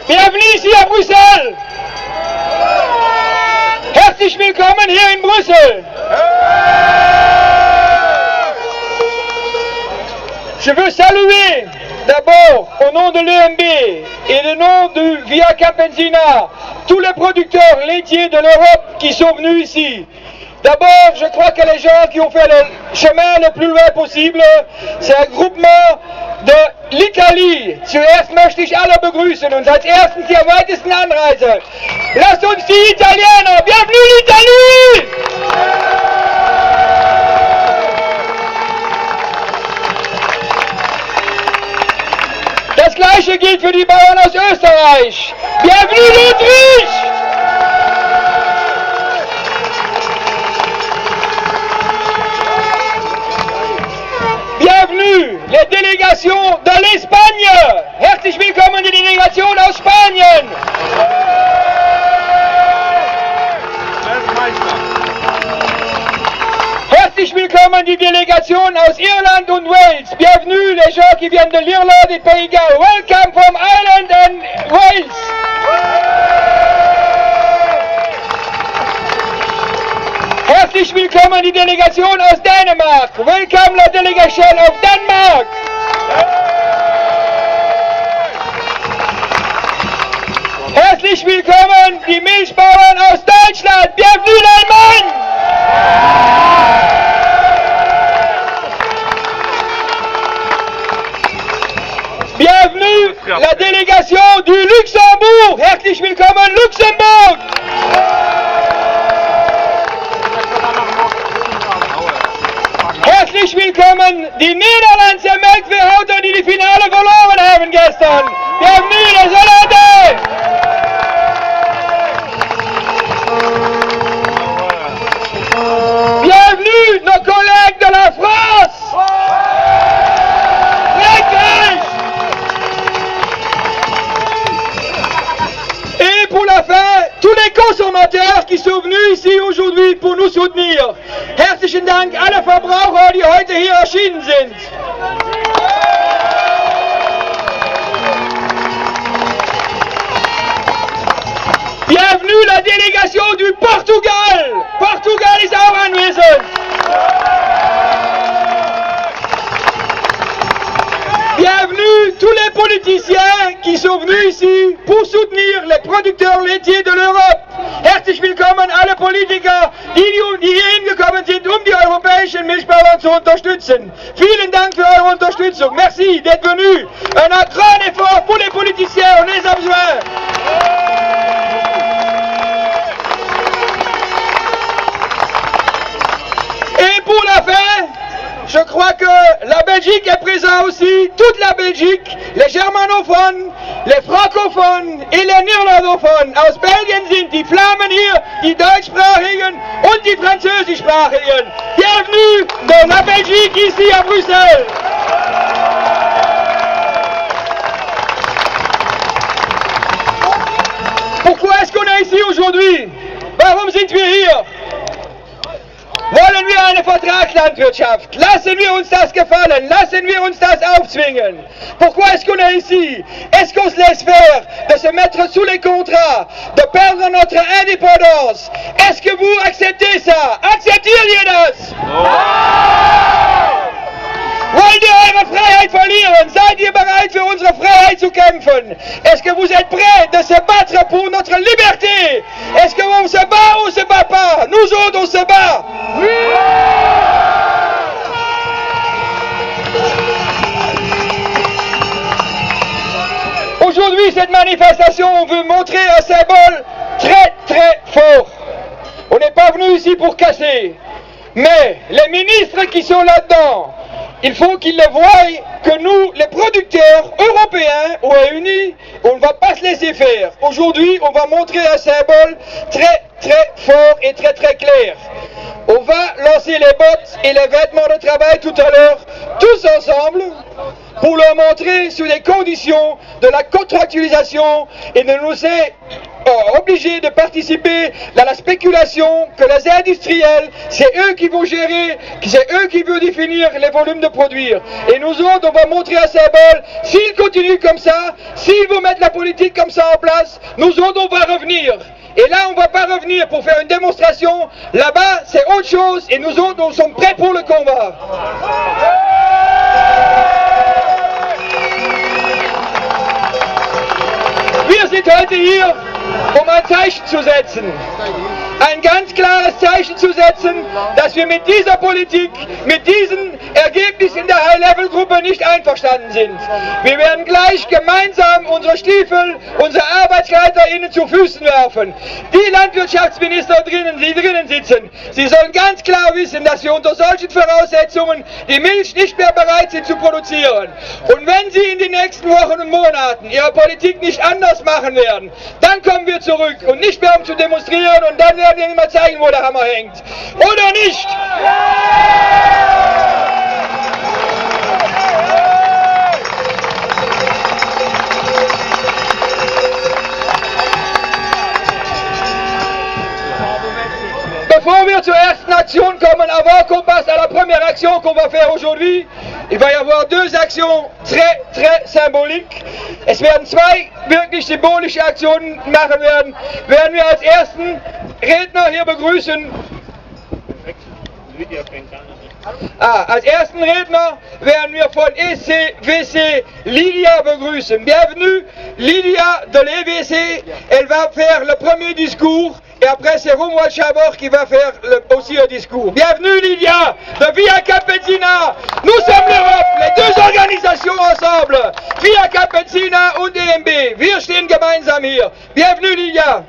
Bienvenue ici à Bruxelles. Herzlich willkommen hier in Brüssel. Je veux saluer d'abord au nom de l'EMB et au nom du Via Campesina tous les producteurs laitiers de l'Europe qui sont venus ici. D'abord, je crois que les gens qui ont fait le chemin le plus loin possible, c'est un groupement de l'Italie. Zuerst möchte ich alle begrüßen und als ersten die am weitesten anreisen. Lasst uns die Italiener, bienvenue l'Italie! Das gleiche gilt für die Bauern aus Österreich. Bienvenue l'Autriche! Bienvenue les délégations de l'Espagne. Herzlich willkommen die Delegation aus Spanien. Herzlich willkommen die Délégation aus Irland und Wales. Bienvenue les gens qui viennent de l'Irlande et Pays de Galles. Welcome from Ireland and Wales. Herzlich willkommen die Delegation aus Dänemark. Welcome la délégation of Denmark. Herzlich willkommen die Milchbauern aus Deutschland. Bienvenue l'Allemagne. Bienvenue la délégation du Luxembourg. Herzlich willkommen Luxembourg. Herzlich willkommen die Niederländische Melkveehouder die Finale verloren haben gestern. Bienvenue les Hollandais. Bienvenue nos collègues de la France. Frankreich. Et pour la fin, tous les consommateurs qui sont venus ici aujourd'hui pour nous soutenir. Herzlichen Dank alle Verbraucher, die heute hier erschienen sind. Bienvenue la délégation du Portugal. Portugal ist auch anwesend. Bienvenue tous les politiciens qui sont venus ici pour soutenir les producteurs laitiers de l'Europe. Herzlich willkommen alle Politiker, die hier hingekommen sind, um die europäischen Milchbauern zu unterstützen. Vielen Dank für eure Unterstützung. Merci d'être venus. Un grand effort pour les politiciens, on les a besoin. Et pour la fin, je crois que la Belgique est présente aussi, toute la Belgique, les germanophones, les francophones et les néerlandophones. Aus Belgien sind die Flamen hier, die deutschsprachigen und die französischsprachigen. Bienvenue dans la Belgique ici à Bruxelles. Pourquoi est-ce qu'on est ici aujourd'hui? Warum sind wir hier? Wollen wir eine Vertragslandwirtschaft? Lassen wir uns das gefallen? Lassen wir uns das aufzwingen? Pourquoi est-ce qu'on est ici? Est-ce qu'on se laisse faire de se mettre sous les contrats, de perdre notre indépendance? Est-ce que vous acceptez ça? Akzeptiert ihr das? Wollt ihr eure Freiheit verlieren? Seid ihr bereit für unsere Freiheit zu kämpfen? Est-ce que vous êtes prêts de se battre pour notre liberté? Est-ce qu'on se bat ou on se bat pas? Nous autres on se bat. Oui! Aujourd'hui cette manifestation on veut montrer un symbole très très fort. On n'est pas venu ici pour casser. Mais les ministres qui sont là-dedans, il faut qu'ils le voient que nous, les producteurs européens, au réunis, on ne va pas se laisser faire. Aujourd'hui, on va montrer un symbole très très fort et très très clair. On va lancer les bottes et les vêtements de travail tout à l'heure, tous ensemble, pour leur montrer sous les conditions de la contractualisation et de nous obligés de participer dans la spéculation, que les industriels, c'est eux qui vont gérer, c'est eux qui vont définir les volumes de produire. Et nous autres, on va montrer à Saint-Bol, s'ils continuent comme ça, s'ils vont mettre la politique comme ça en place, nous autres, on va revenir. Et là, on ne va pas revenir pour faire une démonstration. Là-bas, c'est autre chose. Et nous autres, nous sommes prêts pour le combat. Wir sind heute hier, ein Zeichen zu setzen. Ein ganz klares Zeichen zu setzen, dass wir mit dieser Politik, mit diesen Ergebnissen der High-Level-Gruppe nicht einverstanden sind. Wir werden gleich gemeinsam unsere Stiefel, unsere Arbeitsleiter ihnen zu Füßen werfen. Die Landwirtschaftsminister die drinnen sitzen, sie sollen ganz klar wissen, dass wir unter solchen Voraussetzungen die Milch nicht mehr bereit sind zu produzieren. Und wenn sie in den nächsten Wochen und Monaten ihre Politik nicht anders machen werden, dann kommen wir zurück und nicht mehr um zu demonstrieren und dann werden wir Ihnen mal zeigen, wo der Hammer hängt. Oder nicht? Bevor wir zur ersten Aktion kommen, avant qu'on passe à la première action qu'on va faire aujourd'hui, il va y avoir deux actions très symboliques. Es werden zwei wirklich symbolische Aktionen machen werden. Werden wir als ersten Redner hier begrüßen. Als ersten Redner werden wir von ECVC Lydia begrüßen. Bienvenue, Lydia de l'EVC. Elle va faire le premier discours et après c'est Romuald Chabor qui va faire aussi un discours. Bienvenue Lydia de Via Campesina. Nous sommes l'Europe, les deux organisations ensemble. Via Campesina und EMB. Wir stehen gemeinsam hier. Bienvenue Lydia.